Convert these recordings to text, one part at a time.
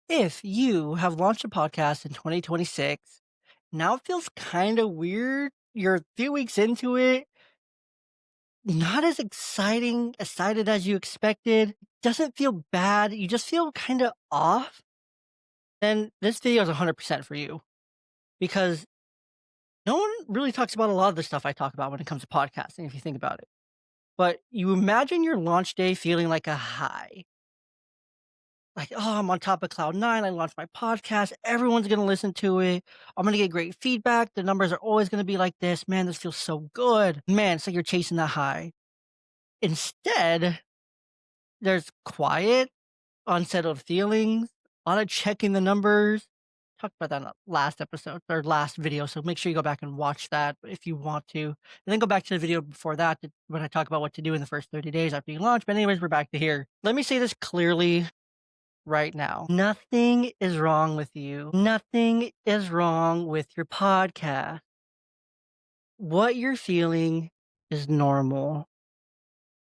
If you have launched a podcast in 2026, now it feels kind of weird. You're a few weeks into it, not as excited as you expected. Doesn't feel bad. You just feel kind of off. Then this video is 100% for you because no one really talks about a lot of the stuff I talk about when it comes to podcasting, if you think about it. But you imagine your launch day feeling like a high. Like, oh, I'm on top of cloud nine. I launched my podcast. Everyone's going to listen to it. I'm going to get great feedback. The numbers are always going to be like this. Man, this feels so good. Man, it's like you're chasing that high. Instead, there's quiet, unsettled feelings, a lot of checking the numbers. Talked about that in the last episode or last video. So make sure you go back and watch that if you want to. And then go back to the video before that when I talk about what to do in the first 30 days after you launch. But anyways, we're back to here. Let me say this clearly right now. Nothing is wrong with you. Nothing is wrong with your podcast. What you're feeling is normal.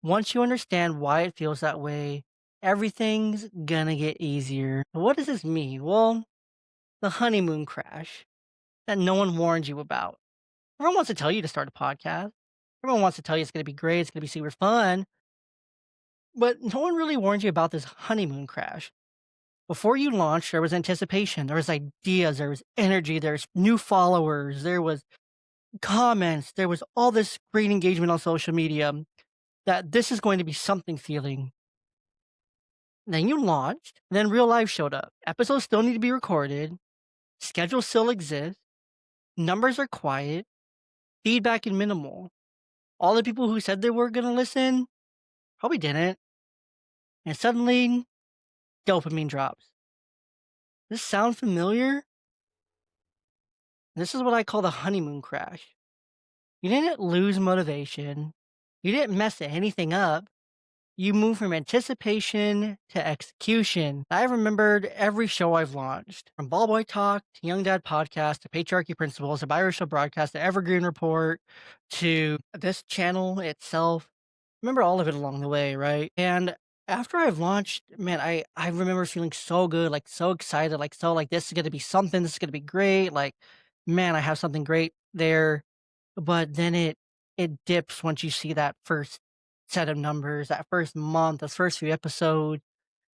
Once you understand why it feels that way, everything's gonna get easier. What does this mean? Well, the honeymoon crash that no one warned you about. Everyone wants to tell you to start a podcast. Everyone wants to tell you it's gonna be great, it's gonna be super fun. But no one really warned you about this honeymoon crash. Before you launched, there was anticipation, there was ideas, there was energy, there's new followers, there was comments, there was all this great engagement on social media that this is going to be something feeling. Then you launched, then real life showed up. Episodes still need to be recorded, schedules still exist, numbers are quiet, feedback and minimal. All the people who said they were going to listen probably didn't. And suddenly, dopamine drops. This sound familiar? This is what I call the honeymoon crash. You didn't lose motivation. You didn't mess anything up. You moved from anticipation to execution. I remembered every show I've launched, from Ball Boy Talk to Young Dad Podcast to Patriarchy Principles to Biracial Broadcast to Evergreen Report to this channel itself. Remember all of it along the way, right? And after I've launched, man, I remember feeling so good, like so excited, like so like this is gonna be something, this is gonna be great. Like, man, I have something great there. But then it dips once you see that first set of numbers, that first month, those first few episodes,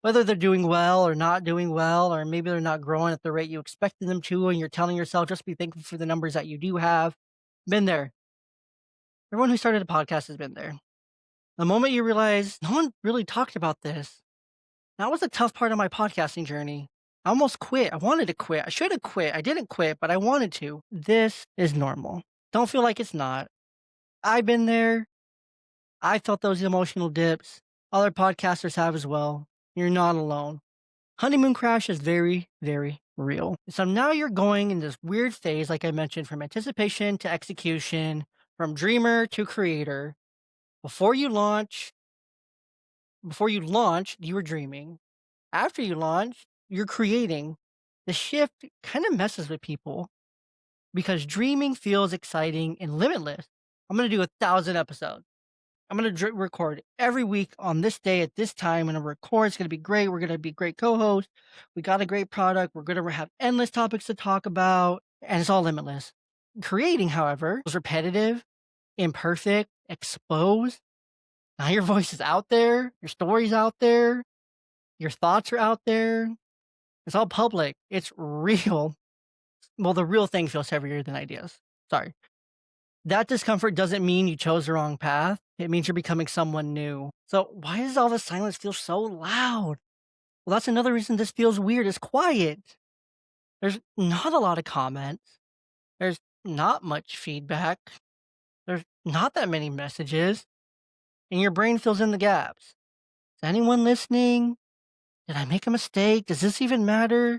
whether they're doing well or not doing well, or maybe they're not growing at the rate you expected them to, and you're telling yourself just be thankful for the numbers that you do have. Been there. Everyone who started a podcast has been there. The moment you realize no one really talked about this, that was a tough part of my podcasting journey. I almost quit. I wanted to quit. I should have quit. I didn't quit, but I wanted to. This is normal. Don't feel like it's not. I've been there. I felt those emotional dips. Other podcasters have as well. You're not alone. Honeymoon crash is very, very real. So now you're going in this weird phase, like I mentioned, from anticipation to execution, from dreamer to creator. Before you launch, before you launched, you were dreaming. After you launch, you're creating. The shift kind of messes with people because dreaming feels exciting and limitless. I'm going to do 1,000 episodes. I'm going to record every week on this day at this time. I'm going to record. It's going to be great. We're going to be great co-hosts. We got a great product. We're going to have endless topics to talk about, and it's all limitless. Creating, however, is repetitive, imperfect, exposed. Now your voice is out there. Your story's out there. Your thoughts are out there. It's all public. It's real. Well, the real thing feels heavier than ideas. Sorry. That discomfort doesn't mean you chose the wrong path. It means you're becoming someone new. So why does all the silence feel so loud? Well, that's another reason this feels weird. It's quiet. There's not a lot of comments. There's not much feedback. There's not that many messages. And your brain fills in the gaps. Is anyone listening? Did I make a mistake? Does this even matter?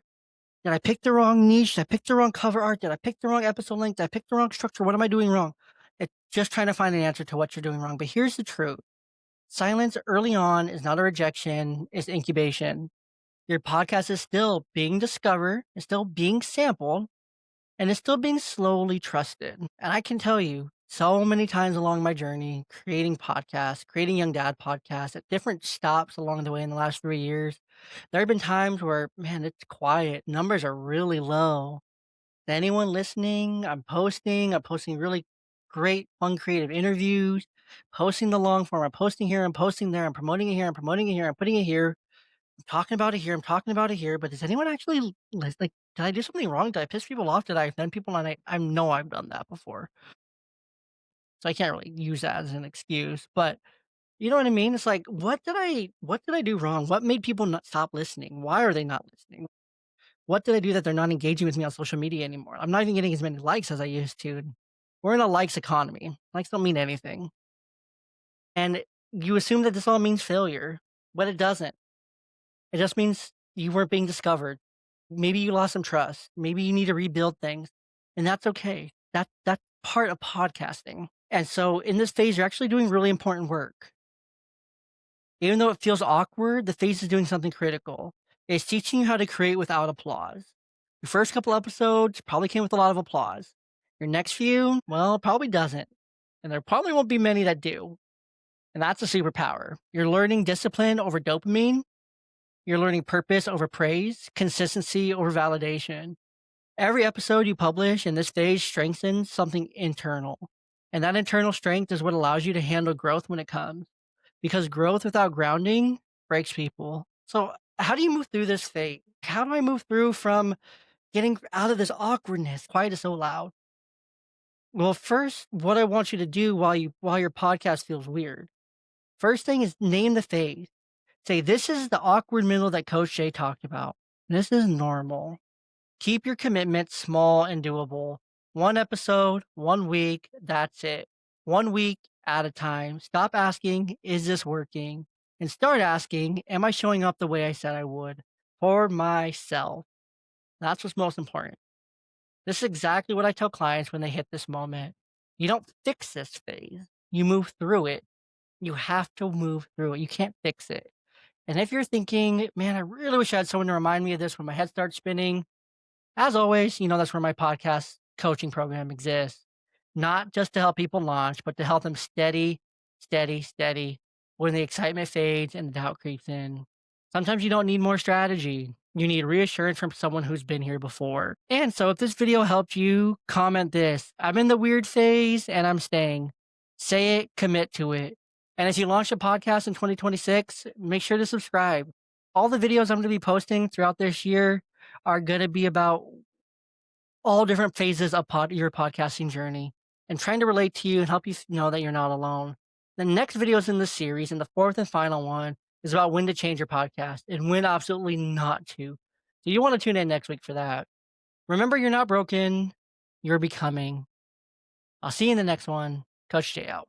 Did I pick the wrong niche? Did I pick the wrong cover art? Did I pick the wrong episode link? Did I pick the wrong structure? What am I doing wrong? It's just trying to find an answer to what you're doing wrong. But here's the truth. Silence early on is not a rejection, it's incubation. Your podcast is still being discovered, it's still being sampled, and it's still being slowly trusted. And I can tell you, so many times along my journey, creating podcasts, creating Young Dad podcasts at different stops along the way in the last 3 years. There have been times where, man, it's quiet. Numbers are really low. To anyone listening, I'm posting really great, fun, creative interviews, posting the long form. I'm posting here, I'm posting there, I'm promoting it here, I'm promoting it here, I'm putting it here, I'm talking about it here, I'm talking about it here. But does anyone actually like, did I do something wrong? Did I piss people off? Did I offend people? And I know I've done that before. So I can't really use that as an excuse. But you know what I mean? It's like, what did I do wrong? What made people not stop listening? Why are they not listening? What did I do that they're not engaging with me on social media anymore? I'm not even getting as many likes as I used to. We're in a likes economy. Likes don't mean anything. And you assume that this all means failure, but it doesn't. It just means you weren't being discovered. Maybe you lost some trust. Maybe you need to rebuild things. And that's okay. That's part of podcasting. And so in this phase, you're actually doing really important work. Even though it feels awkward, the phase is doing something critical. It's teaching you how to create without applause. Your first couple episodes probably came with a lot of applause. Your next few, well, probably doesn't. And there probably won't be many that do. And that's a superpower. You're learning discipline over dopamine. You're learning purpose over praise, consistency over validation. Every episode you publish in this phase strengthens something internal. And that internal strength is what allows you to handle growth when it comes, because growth without grounding breaks people. So, how do you move through this phase? How do I move through from getting out of this awkwardness? Quiet is so loud. Well, first, what I want you to do while your podcast feels weird. First thing is name the phase. Say this is the awkward middle that Coach Jay talked about. This is normal. Keep your commitment small and doable. One episode, 1 week, that's it. 1 week at a time. Stop asking, is this working? And start asking, am I showing up the way I said I would for myself? That's what's most important. This is exactly what I tell clients when they hit this moment. You don't fix this phase, you move through it. You have to move through it. You can't fix it. And if you're thinking, man, I really wish I had someone to remind me of this when my head starts spinning, as always, that's where my podcast coaching program exists. Not just to help people launch, but to help them steady, steady, steady when the excitement fades and the doubt creeps in. Sometimes you don't need more strategy. You need reassurance from someone who's been here before. And so if this video helped you, comment this. I'm in the weird phase and I'm staying. Say it, commit to it. And as you launch a podcast in 2026, make sure to subscribe. All the videos I'm going to be posting throughout this year are going to be about all different phases of your podcasting journey and trying to relate to you and help you know that you're not alone. The next videos in this series, and the fourth and final one, is about when to change your podcast and when absolutely not to. So you want to tune in next week for that. Remember, you're not broken, you're becoming. I'll see you in the next one. Coach Jay out.